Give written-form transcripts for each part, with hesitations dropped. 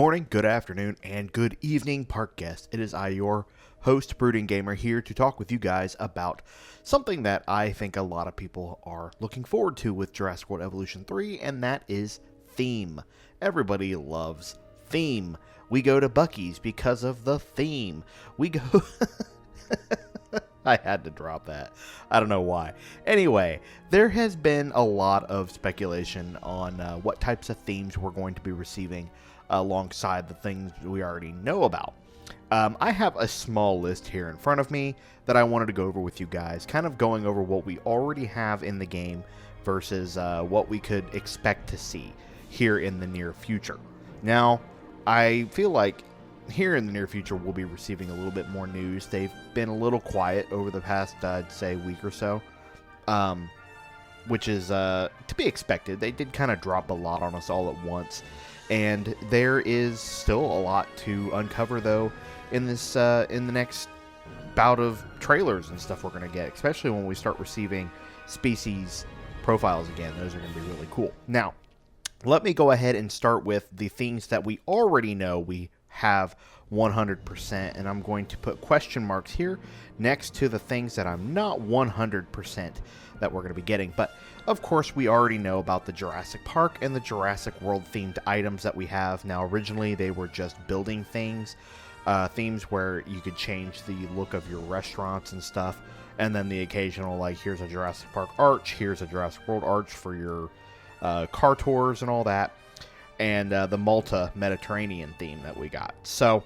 morning, good afternoon, and good evening, park guests. It is I, your host, Brooding Gamer, here to talk with you guys about something that I think a lot of people are looking forward to with Jurassic World Evolution 3, and that is theme. Everybody loves theme. We go to Buc-ee's because of the theme. We go... I had to drop that. I don't know why. Anyway, there has been a lot of speculation on what types of themes we're going to be receiving alongside the things we already know about. I have a small list here in front of me that I wanted to go over with you guys, kind of going over what we already have in the game versus what we could expect to see here in the near future. Now, I feel like here in the near future, we'll be receiving a little bit more news. They've been a little quiet over the past, I'd say, week or so, which is to be expected. They did kind of drop a lot on us all at once, and there is still a lot to uncover, though, in this in the next bout of trailers and stuff we're going to get, especially when we start receiving species profiles again. Those are going to be really cool. Now, let me go ahead and start with the things that we already know we have 100%, and I'm going to put question marks here next to the things that I'm not 100% that we're going to be getting. But of course, we already know about the Jurassic Park and the Jurassic World themed items that we have. Now, originally they were just building things, themes where you could change the look of your restaurants and stuff, and then the occasional, like, here's a Jurassic Park arch, here's a Jurassic World arch for your car tours and all that, and the Malta Mediterranean theme that we got. So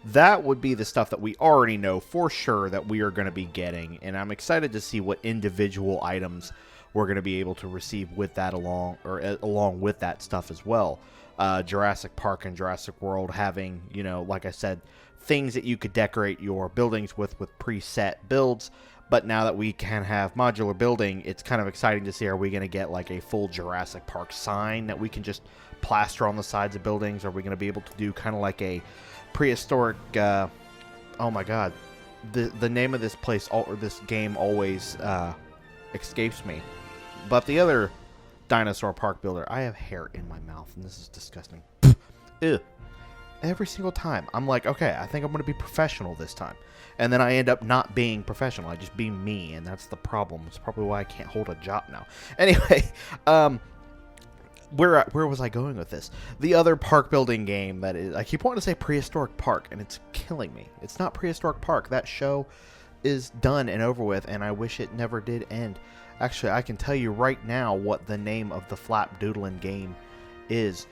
that would be the stuff that we already know for sure that we are going to be getting, and I'm excited to see what individual items we're going to be able to receive with that along with that stuff as well. Jurassic Park and Jurassic World having, you know, like I said, things that you could decorate your buildings with preset builds. But now that we can have modular building, it's kind of exciting to see, are we going to get like a full Jurassic Park sign that we can just plaster on the sides of buildings? Are we going to be able to do kind of like a prehistoric, oh my god, the name of this place, or this game always escapes me. But the other dinosaur park builder, I have hair in my mouth, and this is disgusting. Ew. Every single time, I'm like, okay, I think I'm going to be professional this time. And then I end up not being professional. I just be me, and that's the problem. It's probably why I can't hold a job now. Anyway, where was I going with this? The other park building game that is, I keep wanting to say Prehistoric Park, and it's killing me. It's not Prehistoric Park. That show is done and over with, and I wish it never did end. Actually, I can tell you right now what the name of the flap-doodling game is.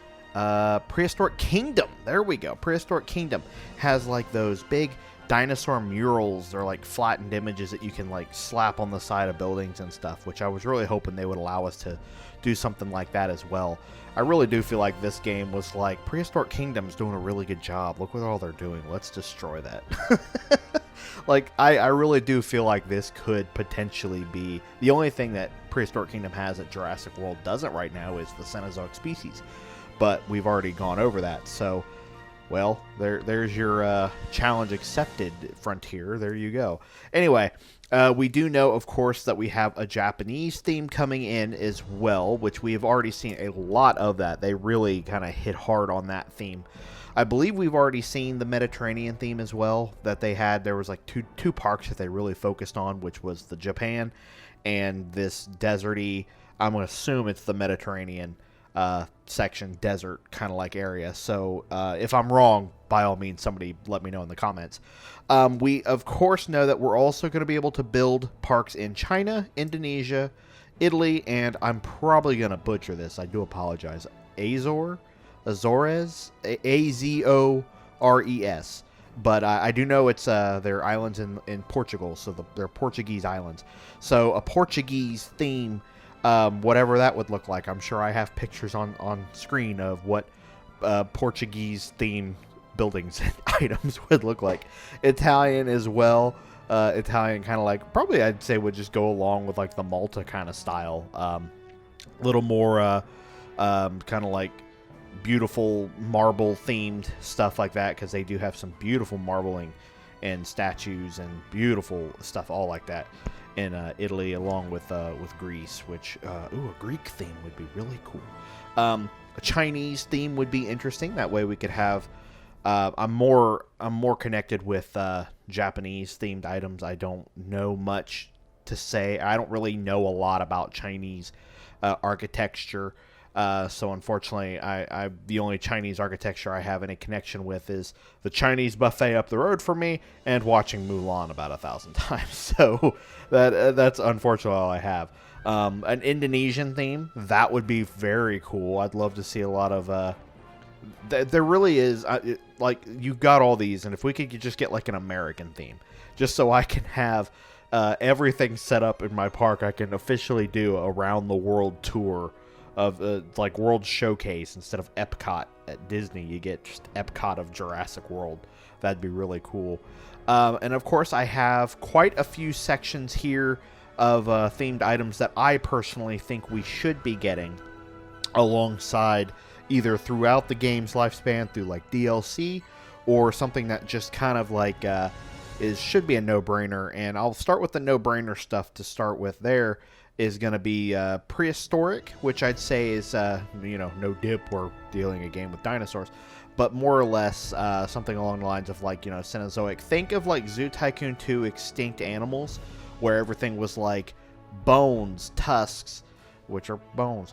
Prehistoric Kingdom. There we go. Prehistoric Kingdom has like those big dinosaur murals. They're like flattened images that you can like slap on the side of buildings and stuff, which I was really hoping they would allow us to do something like that as well. I really do feel like this game was like, Prehistoric Kingdom's doing a really good job. Look what all they're doing. Let's destroy that. Like, I really do feel like this could potentially be the only thing that Prehistoric Kingdom has that Jurassic World doesn't right now is the Cenozoic species. But we've already gone over that, so, well, there's your challenge accepted, Frontier. There you go. Anyway, we do know, of course, that we have a Japanese theme coming in as well, which we have already seen a lot of that. They really kind of hit hard on that theme. I believe we've already seen the Mediterranean theme as well that they had. There was like two parks that they really focused on, which was the Japan and this deserty, I'm going to assume it's the Mediterranean section, desert kind of like area. So if I'm wrong, by all means, somebody let me know in the comments. We, of course, know that we're also going to be able to build parks in China, Indonesia, Italy, and I'm probably going to butcher this. I do apologize. Azores, Azores. But I do know it's their islands in Portugal, so they're Portuguese islands. So a Portuguese theme, whatever that would look like. I'm sure I have pictures on screen of what Portuguese theme buildings and items would look like. Italian as well. Italian kind of like, probably I'd say would just go along with like the Malta kind of style. A little more kind of like beautiful marble themed stuff like that, because they do have some beautiful marbling and statues and beautiful stuff all like that in Italy, along with Greece, which a Greek theme would be really cool. A Chinese theme would be interesting. That way we could have. I'm more connected with Japanese themed items. I don't know much to say. I don't really know a lot about Chinese architecture. So unfortunately, I the only Chinese architecture I have any connection with is the Chinese buffet up the road from me and watching Mulan about 1,000 times. So that's unfortunately all I have. An Indonesian theme, that would be very cool. I'd love to see a lot of. There really is, like, you got all these, and if we could just get like an American theme, just so I can have everything set up in my park, I can officially do a around the world tour of like World Showcase instead of Epcot at Disney. You get just Epcot of Jurassic World. That'd be really cool. And of course, I have quite a few sections here of themed items that I personally think we should be getting alongside either throughout the game's lifespan through like DLC or something that just kind of like should be a no-brainer. And I'll start with the no-brainer stuff to start with. There is going to be prehistoric, which I'd say is no dip, we're dealing a game with dinosaurs, but more or less something along the lines of like Cenozoic. Think of like Zoo Tycoon 2 Extinct Animals, where everything was like bones, tusks, which are bones,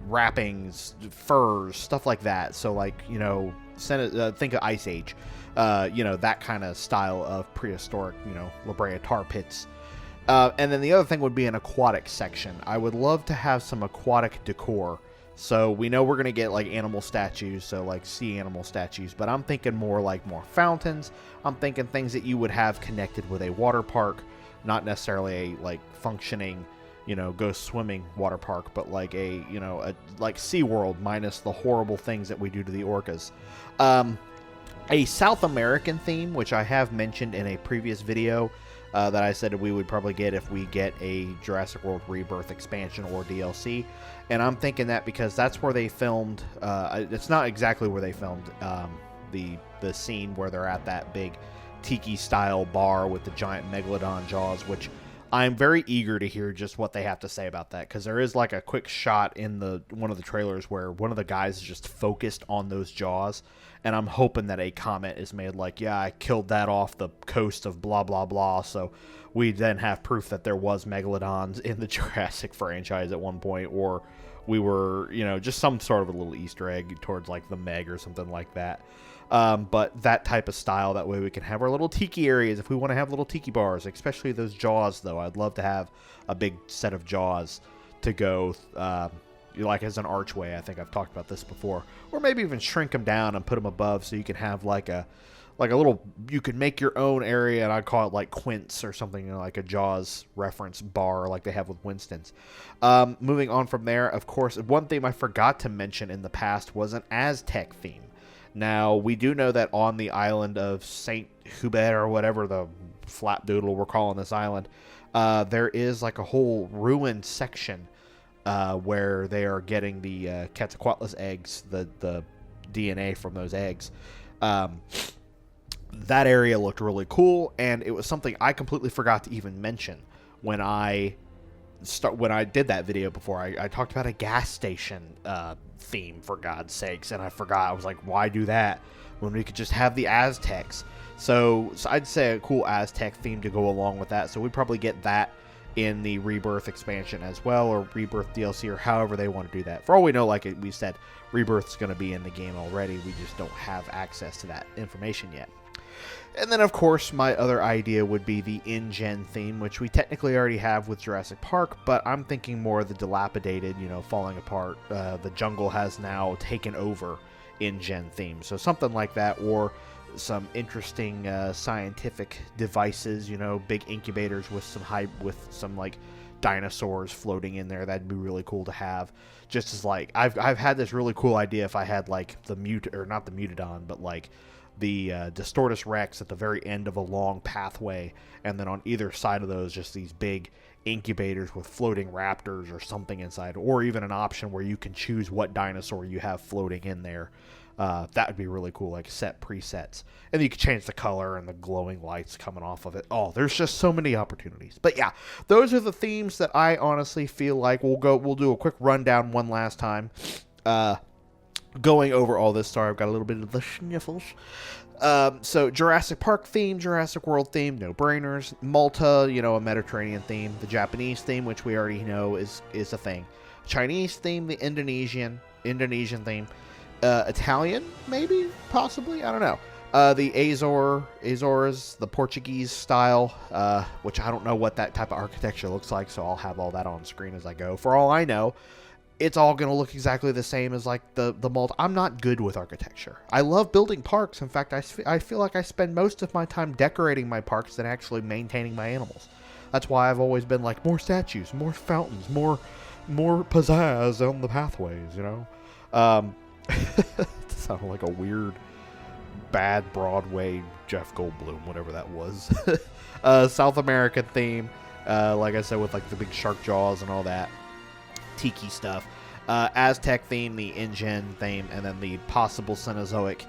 wrappings, furs, stuff like that. So like, think of Ice Age, that kind of style of prehistoric, La Brea tar pits. And then the other thing would be an aquatic section. I would love to have some aquatic decor. So we know we're going to get like animal statues, so like sea animal statues, but I'm thinking more fountains. I'm thinking things that you would have connected with a water park, not necessarily a like functioning, go swimming water park, but like a SeaWorld minus the horrible things that we do to the orcas. A South American theme, which I have mentioned in a previous video, that I said we would probably get if we get a Jurassic World Rebirth expansion or DLC. And I'm thinking that because that's where they filmed, it's not exactly where they filmed the scene where they're at that big tiki-style bar with the giant megalodon jaws, which I'm very eager to hear just what they have to say about that, because there is like a quick shot in one of the trailers where one of the guys is just focused on those jaws, and I'm hoping that a comment is made like, yeah, I killed that off the coast of blah, blah, blah, so we then have proof that there was megalodons in the Jurassic franchise at one point, or we were, just some sort of a little Easter egg towards like the Meg or something like that. But that type of style, that way we can have our little tiki areas if we want to have little tiki bars, especially those jaws, though. I'd love to have a big set of jaws to go, like as an archway. I think I've talked about this before. Or maybe even shrink them down and put them above so you can have like a little, you can make your own area, and I'd call it like Quince or something, like a Jaws reference bar like they have with Winston's. Moving on from there, of course, one thing I forgot to mention in the past was an Aztec theme. Now, we do know that on the island of St. Hubert, or whatever the flat doodle we're calling this island, there is like a whole ruined section where they are getting the Quetzalcoatlus eggs, the DNA from those eggs. That area looked really cool, and it was something I completely forgot to even mention when I did that video before. I talked about a gas station theme, for God's sakes, and I forgot. I was like, why do that when we could just have the Aztecs? So I'd say a cool Aztec theme to go along with that. So we'd probably get that in the Rebirth expansion as well, or Rebirth DLC, or however they want to do that. For all we know, like we said, Rebirth's going to be in the game already. We just don't have access to that information yet. And then, of course, my other idea would be the InGen theme, which we technically already have with Jurassic Park, but I'm thinking more of the dilapidated, falling apart. The jungle has now taken over InGen theme. So something like that, or some interesting scientific devices, big incubators with some like dinosaurs floating in there. That'd be really cool to have. Just as like, I've had this really cool idea if I had like not the Mutodon, but like the Distortus Rex at the very end of a long pathway, and then on either side of those just these big incubators with floating raptors or something inside, or even an option where you can choose what dinosaur you have floating in there. That would be really cool, like set presets. And you could change the color and the glowing lights coming off of it. Oh, there's just so many opportunities. But yeah, those are the themes that I honestly feel like we'll do a quick rundown one last time. Going over all this. Sorry, I've got a little bit of the sniffles. So Jurassic Park theme, Jurassic World theme, no brainers. Malta, a Mediterranean theme. The Japanese theme, which we already know is a thing. Chinese theme, the Indonesian theme. Italian, maybe, possibly, I don't know. The Azores, the Portuguese style, which I don't know what that type of architecture looks like, so I'll have all that on screen as I go. For all I know, it's all going to look exactly the same as like the Malta. I'm not good with architecture. I love building parks. In fact, I feel like I spend most of my time decorating my parks than actually maintaining my animals. That's why I've always been like, more statues, more fountains, more pizzazz on the pathways, It sounded like a weird, bad Broadway Jeff Goldblum, whatever that was. South American theme, like I said, with like the big shark jaws and all that. Tiki stuff. Aztec theme, the InGen theme, and then the possible Cenozoic,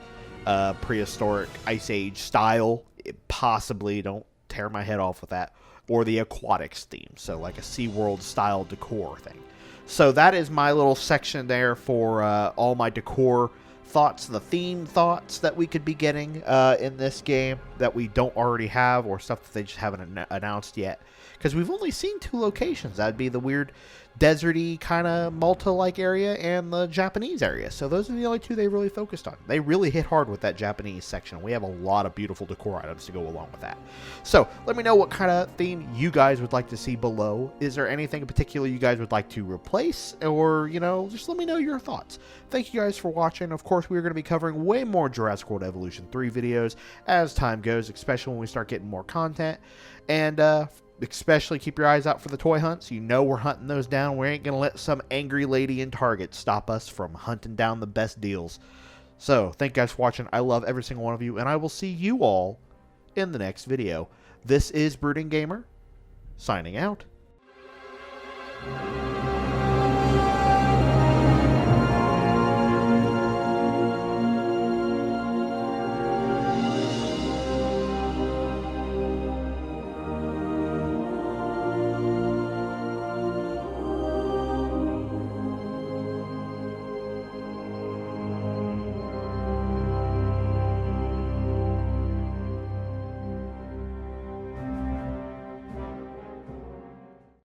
prehistoric Ice Age style. Possibly, don't tear my head off with that. Or the aquatics theme, so like a SeaWorld style decor thing. So that is my little section there for all my decor thoughts, the theme thoughts that we could be getting in this game that we don't already have, or stuff that they just haven't announced yet. Because we've only seen 2 locations. That'd be the weird deserty kind of Malta-like area and the Japanese area. So those are the only 2 they really focused on. They really hit hard with that Japanese section. We have a lot of beautiful decor items to go along with that. So let me know what kind of theme you guys would like to see below. Is there anything in particular you guys would like to replace? Or, just let me know your thoughts. Thank you guys for watching. Of course, we're going to be covering way more Jurassic World Evolution 3 videos as time goes, especially when we start getting more content. And, especially keep your eyes out for the toy hunts. We're hunting those down. We ain't going to let some angry lady in Target stop us from hunting down the best deals. So, thank you guys for watching. I love every single one of you, and I will see you all in the next video. This is Brooding Gamer, signing out.